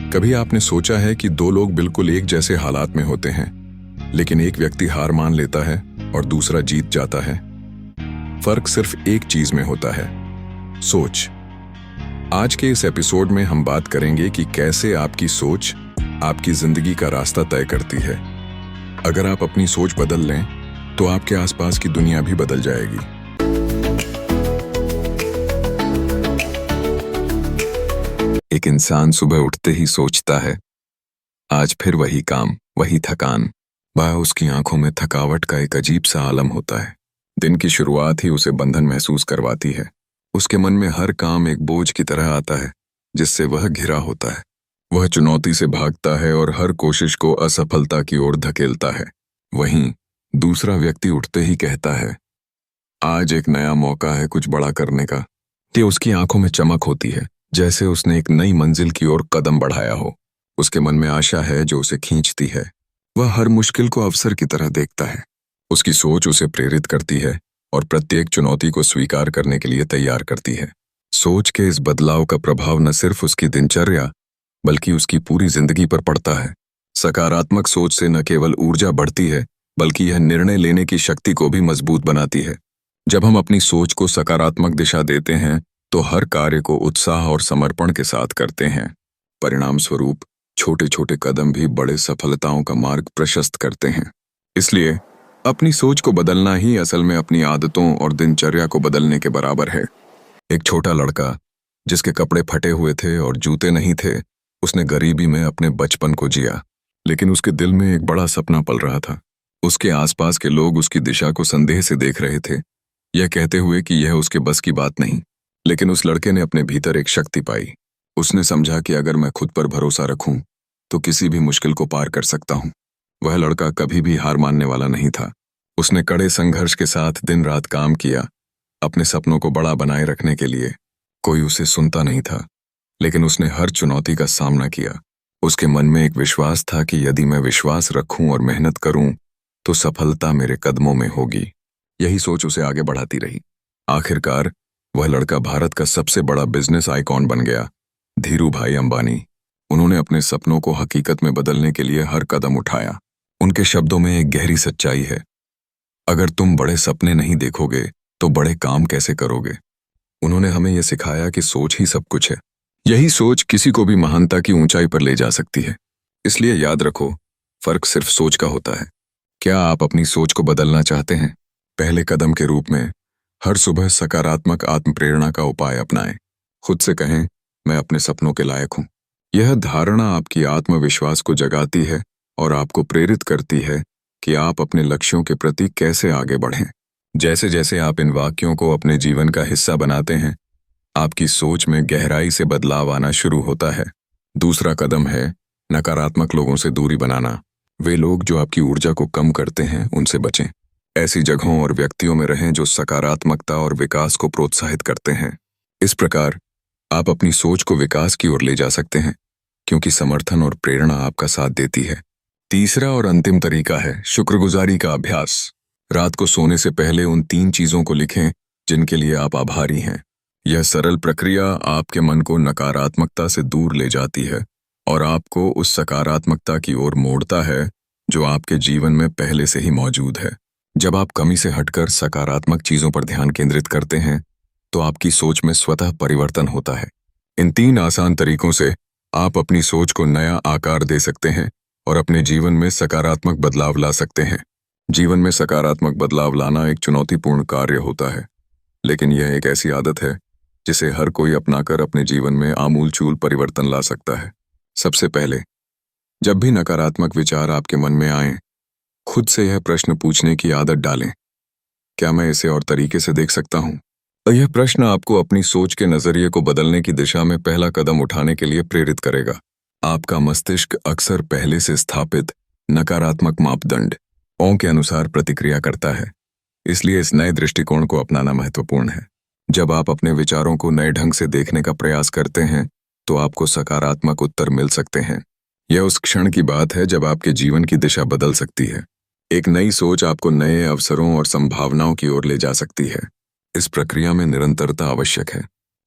कभी आपने सोचा है कि दो लोग बिल्कुल एक जैसे हालात में होते हैं, लेकिन एक व्यक्ति हार मान लेता है और दूसरा जीत जाता है। फर्क सिर्फ एक चीज में होता है, सोच। आज के इस एपिसोड में हम बात करेंगे कि कैसे आपकी सोच आपकी जिंदगी का रास्ता तय करती है। अगर आप अपनी सोच बदल लें, तो आपके आसपास की दुनिया भी बदल जाएगी। एक इंसान सुबह उठते ही सोचता है, आज फिर वही काम, वही थकान। वह उसकी आंखों में थकावट का एक अजीब सा आलम होता है। दिन की शुरुआत ही उसे बंधन महसूस करवाती है। उसके मन में हर काम एक बोझ की तरह आता है, जिससे वह घिरा होता है। वह चुनौती से भागता है और हर कोशिश को असफलता की ओर धकेलता है। वहीं दूसरा व्यक्ति उठते ही कहता है, आज एक नया मौका है कुछ बड़ा करने का। ये उसकी आंखों में चमक होती है, जैसे उसने एक नई मंजिल की ओर कदम बढ़ाया हो। उसके मन में आशा है जो उसे खींचती है। वह हर मुश्किल को अवसर की तरह देखता है। उसकी सोच उसे प्रेरित करती है और प्रत्येक चुनौती को स्वीकार करने के लिए तैयार करती है। सोच के इस बदलाव का प्रभाव न सिर्फ उसकी दिनचर्या बल्कि उसकी पूरी जिंदगी पर पड़ता है। सकारात्मक सोच से न केवल ऊर्जा बढ़ती है, बल्कि यह निर्णय लेने की शक्ति को भी मजबूत बनाती है। जब हम अपनी सोच को सकारात्मक दिशा देते हैं, तो हर कार्य को उत्साह और समर्पण के साथ करते हैं। परिणाम स्वरूप छोटे छोटे कदम भी बड़े सफलताओं का मार्ग प्रशस्त करते हैं। इसलिए अपनी सोच को बदलना ही असल में अपनी आदतों और दिनचर्या को बदलने के बराबर है। एक छोटा लड़का जिसके कपड़े फटे हुए थे और जूते नहीं थे, उसने गरीबी में अपने बचपन को जिया, लेकिन उसके दिल में एक बड़ा सपना पल रहा था। उसके आसपास के लोग उसकी दिशा को संदेह से देख रहे थे, यह कहते हुए कि यह उसके बस की बात नहीं। लेकिन उस लड़के ने अपने भीतर एक शक्ति पाई। उसने समझा कि अगर मैं खुद पर भरोसा रखूं, तो किसी भी मुश्किल को पार कर सकता हूं। वह लड़का कभी भी हार मानने वाला नहीं था। उसने कड़े संघर्ष के साथ दिन रात काम किया, अपने सपनों को बड़ा बनाए रखने के लिए। कोई उसे सुनता नहीं था, लेकिन उसने हर चुनौती का सामना किया। उसके मन में एक विश्वास था कि यदि मैं विश्वास रखूं और मेहनत करूं, तो सफलता मेरे कदमों में होगी। यही सोच उसे आगे बढ़ाती रही। आखिरकार वह लड़का भारत का सबसे बड़ा बिजनेस आइकॉन बन गया, धीरू भाई अंबानी। उन्होंने अपने सपनों को हकीकत में बदलने के लिए हर कदम उठाया। उनके शब्दों में एक गहरी सच्चाई है, अगर तुम बड़े सपने नहीं देखोगे तो बड़े काम कैसे करोगे। उन्होंने हमें यह सिखाया कि सोच ही सब कुछ है। यही सोच किसी को भी महानता की ऊंचाई पर ले जा सकती है। इसलिए याद रखो, फर्क सिर्फ सोच का होता है। क्या आप अपनी सोच को बदलना चाहते हैं? पहले कदम के रूप में हर सुबह सकारात्मक आत्म प्रेरणा का उपाय अपनाएं। खुद से कहें, मैं अपने सपनों के लायक हूं। यह धारणा आपकी आत्मविश्वास को जगाती है और आपको प्रेरित करती है कि आप अपने लक्ष्यों के प्रति कैसे आगे बढ़ें। जैसे जैसे आप इन वाक्यों को अपने जीवन का हिस्सा बनाते हैं, आपकी सोच में गहराई से बदलाव आना शुरू होता है। दूसरा कदम है नकारात्मक लोगों से दूरी बनाना। वे लोग जो आपकी ऊर्जा को कम करते हैं, उनसे बचें। ऐसी जगहों और व्यक्तियों में रहें जो सकारात्मकता और विकास को प्रोत्साहित करते हैं। इस प्रकार आप अपनी सोच को विकास की ओर ले जा सकते हैं, क्योंकि समर्थन और प्रेरणा आपका साथ देती है। तीसरा और अंतिम तरीका है शुक्रगुजारी का अभ्यास। रात को सोने से पहले उन 3 चीजों को लिखें जिनके लिए आप आभारी हैं। यह सरल प्रक्रिया आपके मन को नकारात्मकता से दूर ले जाती है और आपको उस सकारात्मकता की ओर मोड़ता है जो आपके जीवन में पहले से ही मौजूद है। जब आप कमी से हटकर सकारात्मक चीजों पर ध्यान केंद्रित करते हैं, तो आपकी सोच में स्वतः परिवर्तन होता है। इन 3 आसान तरीकों से आप अपनी सोच को नया आकार दे सकते हैं और अपने जीवन में सकारात्मक बदलाव ला सकते हैं। जीवन में सकारात्मक बदलाव लाना एक चुनौतीपूर्ण कार्य होता है, लेकिन यह एक ऐसी आदत है जिसे हर कोई अपनाकर अपने जीवन में आमूलचूल परिवर्तन ला सकता है। सबसे पहले, जब भी नकारात्मक विचार आपके मन में आएं, खुद से यह प्रश्न पूछने की आदत डालें, क्या मैं इसे और तरीके से देख सकता हूं? यह प्रश्न आपको अपनी सोच के नजरिए को बदलने की दिशा में पहला कदम उठाने के लिए प्रेरित करेगा। आपका मस्तिष्क अक्सर पहले से स्थापित नकारात्मक मापदंड ओ के अनुसार प्रतिक्रिया करता है, इसलिए इस नए दृष्टिकोण को अपनाना महत्वपूर्ण है। जब आप अपने विचारों को नए ढंग से देखने का प्रयास करते हैं, तो आपको सकारात्मक उत्तर मिल सकते हैं। यह उस क्षण की बात है जब आपके जीवन की दिशा बदल सकती है। एक नई सोच आपको नए अवसरों और संभावनाओं की ओर ले जा सकती है। इस प्रक्रिया में निरंतरता आवश्यक है।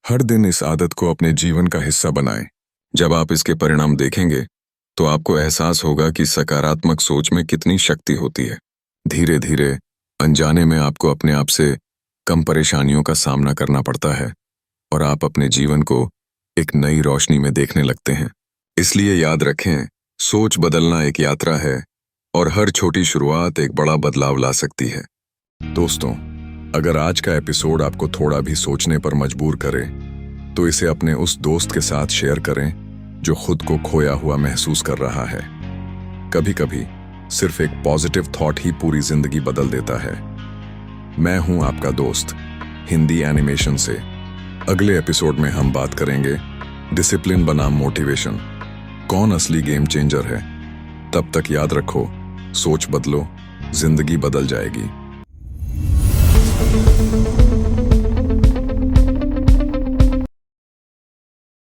हर दिन इस आदत को अपने जीवन का हिस्सा बनाएं। जब आप इसके परिणाम देखेंगे तो आपको एहसास होगा कि सकारात्मक सोच में कितनी शक्ति होती है। धीरे धीरे अनजाने में आपको अपने आप से कम परेशानियों का सामना करना पड़ता है और आप अपने जीवन को एक नई रोशनी में देखने लगते हैं। इसलिए याद रखें, सोच बदलना एक यात्रा है और हर छोटी शुरुआत एक बड़ा बदलाव ला सकती है। दोस्तों, अगर आज का एपिसोड आपको थोड़ा भी सोचने पर मजबूर करे तो इसे अपने उस दोस्त के साथ शेयर करें जो खुद को खोया हुआ महसूस कर रहा है। कभी कभी सिर्फ एक पॉजिटिव थॉट ही पूरी जिंदगी बदल देता है। मैं हूं आपका दोस्त हिंदी एनिमेशन से। अगले एपिसोड में हम बात करेंगे डिसिप्लिन बनाम मोटिवेशन, कौन असली गेम चेंजर है। तब तक याद रखो, सोच बदलो, जिंदगी बदल जाएगी।